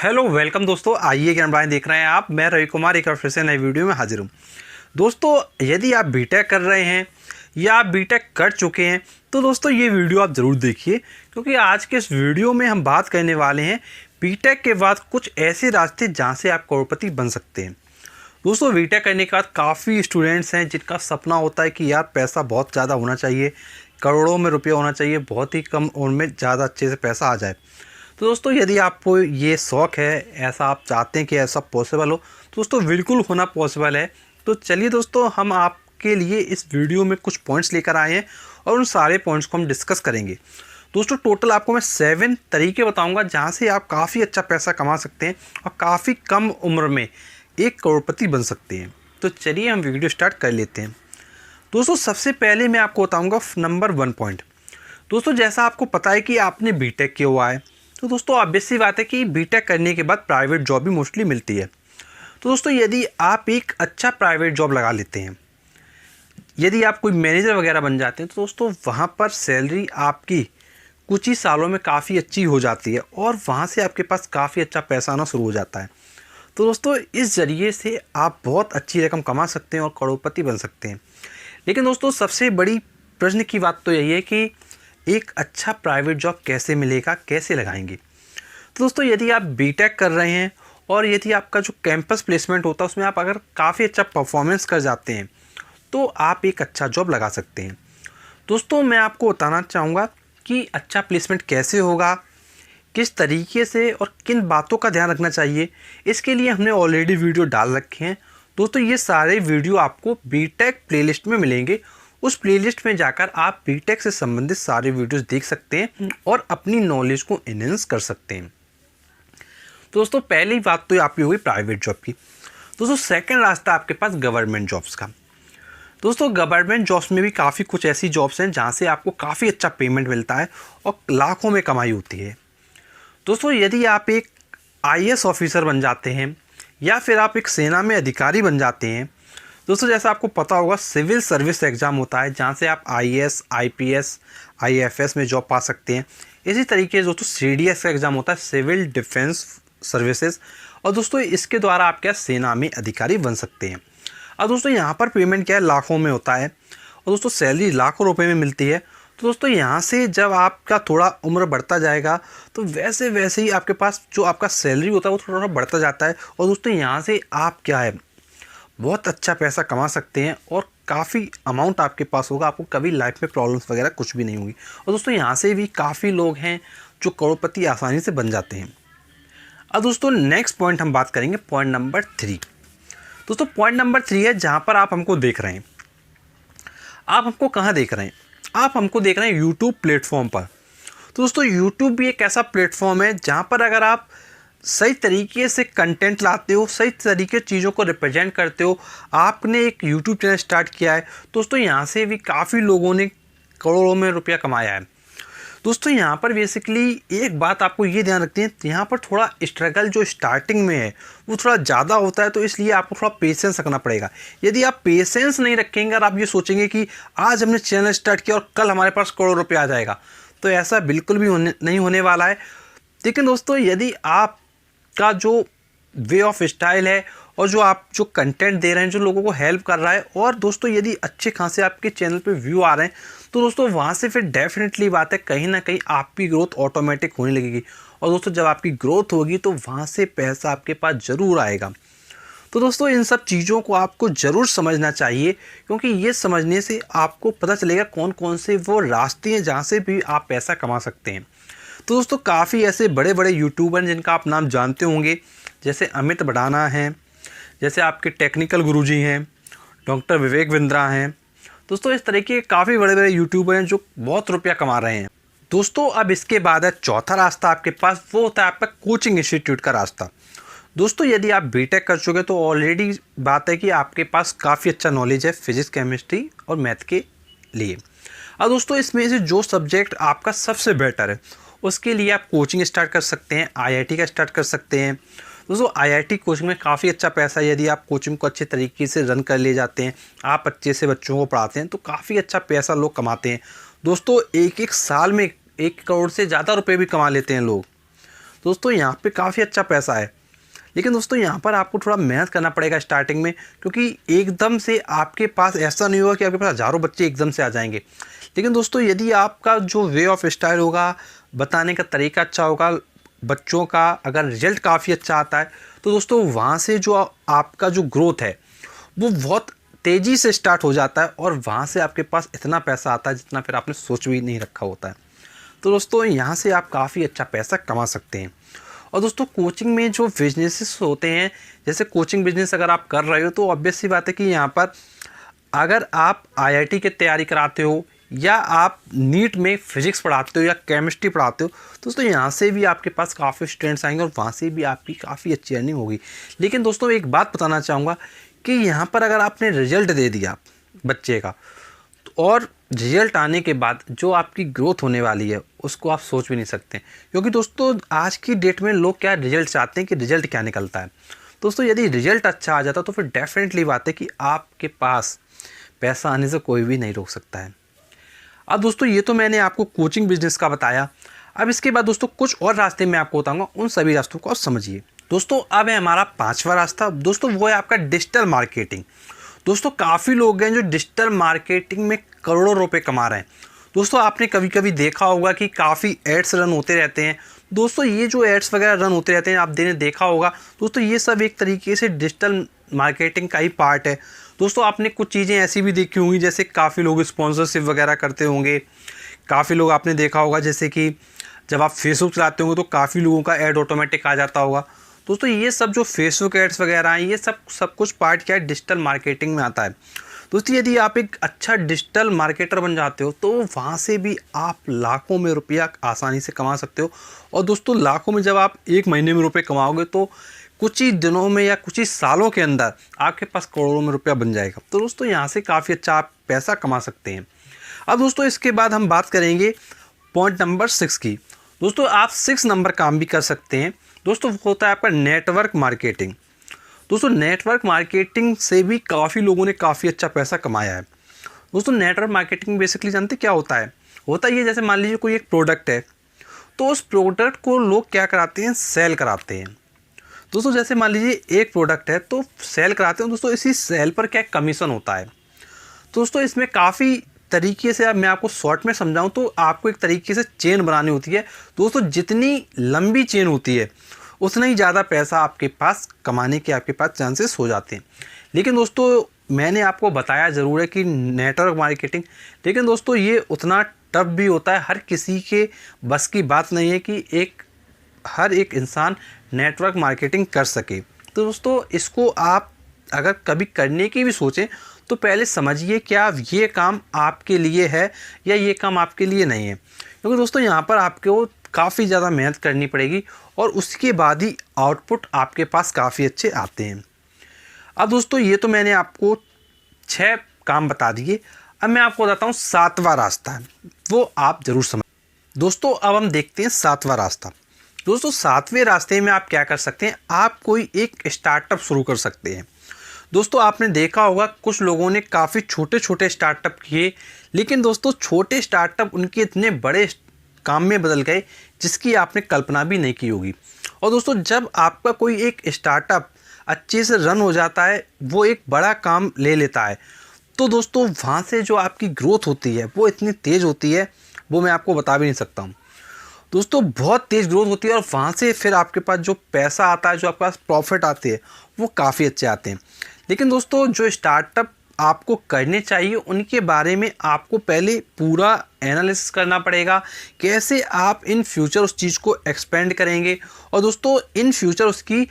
Hello welcome दोस्तों, आइए ज्ञान बढ़ाएं देख रहे हैं आप। मैं रवि कुमार एक बार फिर से नई वीडियो में हाजिर हूँ। दोस्तों, यदि आप बीटेक कर रहे हैं या आप बीटेक कर चुके हैं तो दोस्तों ये वीडियो आप ज़रूर देखिए, क्योंकि आज के इस वीडियो में हम बात करने वाले हैं बीटेक के बाद कुछ ऐसे रास्ते जहाँ से आप करोड़पति बन सकते हैं। दोस्तों, बीटेक करने के बाद काफ़ी स्टूडेंट्स हैं जिनका सपना होता है कि यार पैसा बहुत ज़्यादा होना चाहिए, करोड़ों में रुपया होना चाहिए, बहुत ही कम उम्र में ज़्यादा अच्छे से पैसा आ जाए। तो दोस्तों, यदि आपको ये शौक़ है, ऐसा आप चाहते हैं कि ऐसा पॉसिबल हो, तो दोस्तों बिल्कुल होना पॉसिबल है। तो चलिए दोस्तों, हम आपके लिए इस वीडियो में कुछ पॉइंट्स लेकर आए हैं और उन सारे पॉइंट्स को हम डिस्कस करेंगे। दोस्तों, टोटल आपको मैं 7 तरीके बताऊंगा जहां से आप काफ़ी अच्छा पैसा कमा सकते हैं और काफ़ी कम उम्र में एक करोड़पति बन सकते हैं। तो चलिए हम वीडियो स्टार्ट कर लेते हैं। दोस्तों, सबसे पहले मैं आपको बताऊँगा नंबर 1 पॉइंट। दोस्तों, जैसा आपको पता है कि आपने बीटेक किया हुआ है, तो दोस्तों ऑब्वियस सी बात है कि बीटेक करने के बाद प्राइवेट जॉब भी मोस्टली मिलती है। तो दोस्तों, यदि आप एक अच्छा प्राइवेट जॉब लगा लेते हैं, यदि आप कोई मैनेजर वगैरह बन जाते हैं, तो दोस्तों वहाँ पर सैलरी आपकी कुछ ही सालों में काफ़ी अच्छी हो जाती है और वहाँ से आपके पास काफ़ी अच्छा पैसा आना शुरू हो जाता है। तो दोस्तों, इस ज़रिए से आप बहुत अच्छी रकम कमा सकते हैं और करोड़पति बन सकते हैं। लेकिन दोस्तों, सबसे बड़ी प्रश्न की बात तो यही है कि एक अच्छा प्राइवेट जॉब कैसे मिलेगा, कैसे लगाएंगे। तो दोस्तों, यदि आप बीटेक कर रहे हैं और यदि आपका जो कैंपस प्लेसमेंट होता है उसमें आप अगर काफ़ी अच्छा परफॉर्मेंस कर जाते हैं तो आप एक अच्छा जॉब लगा सकते हैं। दोस्तों, मैं आपको बताना चाहूँगा कि अच्छा प्लेसमेंट कैसे होगा, किस तरीके से और किन बातों का ध्यान रखना चाहिए, इसके लिए हमने ऑलरेडी वीडियो डाल रखे हैं। दोस्तों, ये सारे वीडियो आपको बीटेक प्लेलिस्ट में मिलेंगे। उस प्लेलिस्ट में जाकर आप बीटेक से संबंधित सारे वीडियोस देख सकते हैं और अपनी नॉलेज को एनहेंस कर सकते हैं। दोस्तों, पहली बात तो आपकी होगी प्राइवेट जॉब की। दोस्तों, सेकंड रास्ता आपके पास गवर्नमेंट जॉब्स का। दोस्तों, गवर्नमेंट जॉब्स में भी काफ़ी कुछ ऐसी जॉब्स हैं जहाँ से आपको काफ़ी अच्छा पेमेंट मिलता है और लाखों में कमाई होती है। दोस्तों, यदि आप एक आईएएस ऑफिसर बन जाते हैं या फिर आप एक सेना में अधिकारी बन जाते हैं, दोस्तों जैसा आपको पता होगा सिविल सर्विस एग्ज़ाम होता है जहाँ से आप आईएएस, आईपीएस, आईएफएस में जॉब पा सकते हैं। इसी तरीके से दोस्तों सीडीएस का एग्ज़ाम होता है, सिविल डिफेंस सर्विसेज, और दोस्तों इसके द्वारा आप क्या सेना में अधिकारी बन सकते हैं। और दोस्तों यहाँ पर पेमेंट क्या है, लाखों में होता है और दोस्तों सैलरी लाखों रुपये में मिलती है। तो दोस्तों यहाँ से जब आपका थोड़ा उम्र बढ़ता जाएगा तो वैसे वैसे ही आपके पास जो आपका सैलरी होता है वो थोड़ा थोड़ा बढ़ता जाता है और दोस्तों यहाँ से आप क्या है बहुत अच्छा पैसा कमा सकते हैं और काफ़ी अमाउंट आपके पास होगा, आपको कभी लाइफ में प्रॉब्लम्स वगैरह कुछ भी नहीं होगी। और दोस्तों यहाँ से भी काफ़ी लोग हैं जो करोड़पति आसानी से बन जाते हैं। अब दोस्तों नेक्स्ट पॉइंट हम बात करेंगे, पॉइंट नंबर 3। दोस्तों पॉइंट नंबर 3 है जहाँ पर आप हमको देख रहे हैं। आप हमको कहाँ देख रहे हैं? आप हमको देख रहे हैं यूट्यूब प्लेटफॉर्म पर। तो दोस्तों यूट्यूब भी एक ऐसा प्लेटफॉर्म है जहाँ पर अगर आप सही तरीके से कंटेंट लाते हो, सही तरीके चीज़ों को रिप्रेजेंट करते हो, आपने एक यूट्यूब चैनल स्टार्ट किया है, दोस्तों यहाँ से भी काफ़ी लोगों ने करोड़ों में रुपया कमाया है। दोस्तों यहाँ पर बेसिकली एक बात आपको ये ध्यान रखते हैं, यहाँ पर थोड़ा स्ट्रगल जो स्टार्टिंग में है वो थोड़ा ज़्यादा होता है, तो इसलिए आपको थोड़ा पेशेंस रखना पड़ेगा। यदि आप पेशेंस नहीं रखेंगे और आप ये सोचेंगे कि आज हमने चैनल स्टार्ट किया और कल हमारे पास करोड़ रुपया आ जाएगा, तो ऐसा बिल्कुल भी नहीं होने वाला है। लेकिन दोस्तों यदि आप का जो वे ऑफ स्टाइल है और जो आप जो कंटेंट दे रहे हैं, जो लोगों को हेल्प कर रहा है, और दोस्तों यदि अच्छे खासे आपके चैनल पे व्यू आ रहे हैं, तो दोस्तों वहाँ से फिर डेफिनेटली बात है कहीं ना कहीं आपकी ग्रोथ ऑटोमेटिक होने लगेगी। और दोस्तों जब आपकी ग्रोथ होगी तो वहाँ से पैसा आपके पास ज़रूर आएगा। तो दोस्तों इन सब चीज़ों को आपको ज़रूर समझना चाहिए, क्योंकि ये समझने से आपको पता चलेगा कौन कौन से वो रास्ते हैं जहाँ से भी आप पैसा कमा सकते हैं। तो दोस्तों काफ़ी ऐसे बड़े बड़े यूट्यूबर जिनका आप नाम जानते होंगे, जैसे अमित बड़ाना हैं, जैसे आपके टेक्निकल गुरुजी हैं, डॉक्टर विवेक बिंद्रा हैं। दोस्तों इस तरीके के काफ़ी बड़े बड़े यूट्यूबर हैं जो बहुत रुपया कमा रहे हैं। दोस्तों अब इसके बाद है चौथा रास्ता आपके पास, वो होता है आपका कोचिंग इंस्टीट्यूट का रास्ता। दोस्तों यदि आप बीटेक कर चुके तो ऑलरेडी बात है कि आपके पास काफ़ी अच्छा नॉलेज है फिजिक्स, केमिस्ट्री और मैथ के लिए। अब दोस्तों इसमें से जो सब्जेक्ट आपका सबसे बेटर है उसके लिए आप कोचिंग स्टार्ट कर सकते हैं, आईआईटी का स्टार्ट कर सकते हैं। दोस्तों आईआईटी कोचिंग में काफ़ी अच्छा पैसा है, यदि आप कोचिंग को अच्छे तरीके से रन कर ले जाते हैं, आप अच्छे से बच्चों को पढ़ाते हैं, तो काफ़ी अच्छा पैसा लोग कमाते हैं। दोस्तों एक एक साल में 1 करोड़ से ज़्यादा रुपए भी कमा लेते हैं लोग। दोस्तों यहाँ पे काफ़ी अच्छा पैसा है। लेकिन दोस्तों यहाँ पर आपको थोड़ा मेहनत करना पड़ेगा स्टार्टिंग में, क्योंकि एकदम से आपके पास ऐसा नहीं होगा कि आपके पास हज़ारों बच्चे एकदम से आ जाएंगे। लेकिन दोस्तों यदि आपका जो वे ऑफ स्टाइल होगा, बताने का तरीका अच्छा होगा, बच्चों का अगर रिजल्ट काफ़ी अच्छा आता है, तो दोस्तों वहाँ से जो आपका जो ग्रोथ है वो बहुत तेज़ी से स्टार्ट हो जाता है और वहाँ से आपके पास इतना पैसा आता है जितना फिर आपने सोच भी नहीं रखा होता है। तो दोस्तों यहाँ से आप काफ़ी अच्छा पैसा कमा सकते हैं। और दोस्तों कोचिंग में जो बिजनेसेस होते हैं, जैसे कोचिंग बिजनेस अगर आप कर रहे हो तो ऑब्वियस सी बात है कि यहाँ पर अगर आप आईआईटी की तैयारी कराते हो या आप नीट में फिजिक्स पढ़ाते हो या केमिस्ट्री पढ़ाते हो, दोस्तों यहाँ से भी आपके पास काफ़ी स्टूडेंट्स आएंगे और वहाँ से भी आपकी काफ़ी अच्छी अर्निंग होगी। लेकिन दोस्तों एक बात बताना चाहूँगा कि यहाँ पर अगर आपने रिजल्ट दे दिया बच्चे का, और रिजल्ट आने के बाद जो आपकी ग्रोथ होने वाली है उसको आप सोच भी नहीं सकते। क्योंकि दोस्तों आज की डेट में लोग क्या रिजल्ट चाहते हैं कि रिजल्ट क्या निकलता है। दोस्तों यदि रिजल्ट अच्छा आ जाता तो फिर डेफिनेटली बात है कि आपके पास पैसा आने से कोई भी नहीं रोक सकता है। अब दोस्तों ये तो मैंने आपको कोचिंग बिजनेस का बताया। अब इसके बाद दोस्तों कुछ और रास्ते मैं आपको बताऊंगा, उन सभी रास्तों को आप समझिए। दोस्तों अब है हमारा 5वां रास्ता, दोस्तों वो है आपका डिजिटल मार्केटिंग। दोस्तों काफ़ी लोग हैं जो डिजिटल मार्केटिंग में करोड़ों रुपए कमा रहे हैं। दोस्तों आपने कभी कभी देखा होगा कि काफ़ी एड्स रन होते रहते हैं। दोस्तों ये जो एड्स वगैरह रन होते रहते हैं आपने देखा होगा, दोस्तों ये सब एक तरीके से डिजिटल मार्केटिंग का ही पार्ट है। दोस्तों आपने कुछ चीज़ें ऐसी भी देखी होंगी, जैसे काफ़ी लोग स्पॉन्सरशिप वगैरह करते होंगे। काफ़ी लोग आपने देखा होगा जैसे कि जब आप फेसबुक चलाते होंगे तो काफ़ी लोगों का ऐड ऑटोमेटिक आ जाता होगा। दोस्तों ये सब जो फेसबुक एड्स वगैरह हैं, ये सब कुछ पार्ट क्या है, डिजिटल मार्केटिंग में आता है। दोस्तों यदि आप एक अच्छा डिजिटल मार्केटर बन जाते हो तो वहाँ से भी आप लाखों में रुपया आसानी से कमा सकते हो। और दोस्तों लाखों में जब आप एक महीने में रुपये कमाओगे तो कुछ ही दिनों में या कुछ ही सालों के अंदर आपके पास करोड़ों में रुपया बन जाएगा। तो दोस्तों यहाँ से काफ़ी अच्छा आप पैसा कमा सकते हैं। अब दोस्तों इसके बाद हम बात करेंगे पॉइंट नंबर 6 की। दोस्तों आप 6 नंबर काम भी कर सकते हैं। दोस्तों होता है आपका नेटवर्क मार्केटिंग। दोस्तों नेटवर्क मार्केटिंग से भी काफ़ी लोगों ने काफ़ी अच्छा पैसा कमाया है। दोस्तों नेटवर्क मार्केटिंग बेसिकली जानते क्या होता है? होता ये जैसे मान लीजिए कोई एक प्रोडक्ट है, तो उस प्रोडक्ट को लोग क्या कराते हैं, सेल कराते हैं। दोस्तों जैसे मान लीजिए एक प्रोडक्ट है तो सेल कराते हैं। दोस्तों इसी सेल पर क्या कमीशन होता है। दोस्तों इसमें काफ़ी तरीके से, अब मैं आपको शॉर्ट में समझाऊं तो आपको एक तरीके से चेन बनानी होती है। दोस्तों जितनी लंबी चेन होती है उतना ही ज़्यादा पैसा आपके पास कमाने के आपके पास चांसेस हो जाते हैं। लेकिन दोस्तों मैंने आपको बताया ज़रूर है कि नेटवर्क मार्केटिंग, लेकिन दोस्तों ये उतना टफ भी होता है। हर किसी के बस की बात नहीं है कि हर एक इंसान नेटवर्क मार्केटिंग कर सके। तो दोस्तों इसको आप अगर कभी करने की भी सोचें तो पहले समझिए क्या ये काम आपके लिए है या ये काम आपके लिए नहीं है। क्योंकि दोस्तों यहाँ पर आपको काफ़ी ज़्यादा मेहनत करनी पड़ेगी और उसके बाद ही आउटपुट आपके पास काफ़ी अच्छे आते हैं। अब दोस्तों ये तो मैंने आपको 6 काम बता दिए। अब मैं आपको बताता हूँ 7वां रास्ता, वो आप ज़रूर समझ। दोस्तों अब हम देखते हैं 7वां रास्ता। दोस्तों 7वें रास्ते में आप क्या कर सकते हैं, आप कोई एक स्टार्टअप शुरू कर सकते हैं। दोस्तों आपने देखा होगा कुछ लोगों ने काफ़ी छोटे छोटे स्टार्टअप किए, लेकिन दोस्तों छोटे स्टार्टअप उनके इतने बड़े काम में बदल गए जिसकी आपने कल्पना भी नहीं की होगी। और दोस्तों जब आपका कोई एक स्टार्टअप अच्छे से रन हो जाता है, वो एक बड़ा काम ले लेता है, तो दोस्तों वहाँ से जो आपकी ग्रोथ होती है वो इतनी तेज़ होती है, वो मैं आपको बता भी नहीं सकता हूँ। दोस्तों बहुत तेज़ ग्रोथ होती है और वहाँ से फिर आपके पास जो पैसा आता है, जो आपके पास प्रॉफिट आते हैं, वो काफ़ी अच्छे आते हैं। लेकिन दोस्तों जो स्टार्टअप आपको करने चाहिए उनके बारे में आपको पहले पूरा एनालिसिस करना पड़ेगा, कैसे आप इन फ्यूचर उस चीज़ को एक्सपेंड करेंगे और दोस्तों इन फ्यूचर उसकी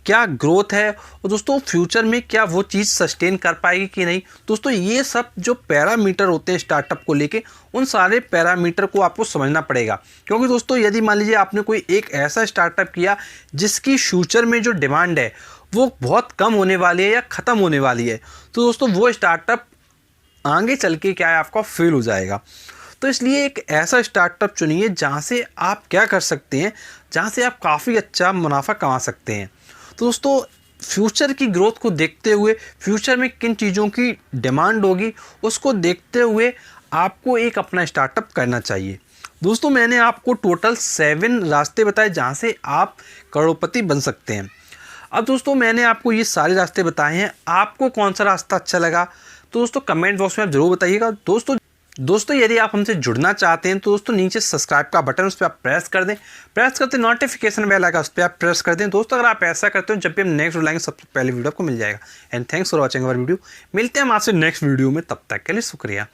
क्या ग्रोथ है और दोस्तों फ्यूचर में क्या वो चीज़ सस्टेन कर पाएगी कि नहीं। दोस्तों ये सब जो पैरामीटर होते हैं स्टार्टअप को लेके, उन सारे पैरामीटर को आपको समझना पड़ेगा। क्योंकि दोस्तों यदि मान लीजिए आपने कोई एक ऐसा स्टार्टअप किया जिसकी फ्यूचर में जो डिमांड है वो बहुत कम होने वाली है या ख़त्म होने वाली है, तो दोस्तों वो स्टार्टअप आगे चल के क्या है आपका फेल हो जाएगा। तो इसलिए एक ऐसा स्टार्टअप चुनिए जहाँ से आप क्या कर सकते हैं, जहाँ से आप काफ़ी अच्छा मुनाफा कमा सकते हैं। तो दोस्तों फ्यूचर की ग्रोथ को देखते हुए, फ्यूचर में किन चीज़ों की डिमांड होगी उसको देखते हुए आपको एक अपना स्टार्टअप करना चाहिए। दोस्तों मैंने आपको टोटल 7 रास्ते बताए जहाँ से आप करोड़पति बन सकते हैं। अब दोस्तों मैंने आपको ये सारे रास्ते बताए हैं, आपको कौन सा रास्ता अच्छा लगा तो दोस्तों कमेंट बॉक्स में आप ज़रूर बताइएगा। दोस्तों यदि आप हमसे जुड़ना चाहते हैं तो दोस्तों नीचे सब्सक्राइब का बटन उस पर आप प्रेस कर दें, प्रेस करते नोटिफिकेशन बेल आएगा उस पर आप प्रेस कर दें। दोस्तों अगर आप ऐसा करते हो जब भी हम नेक्स्ट वीडियो लाएंगे सबसे पहले वीडियो आपको मिल जाएगा। And thanks for watching our video. मिलते हैं हम आपसे नेक्स्ट वीडियो में, तब तक के लिए शुक्रिया।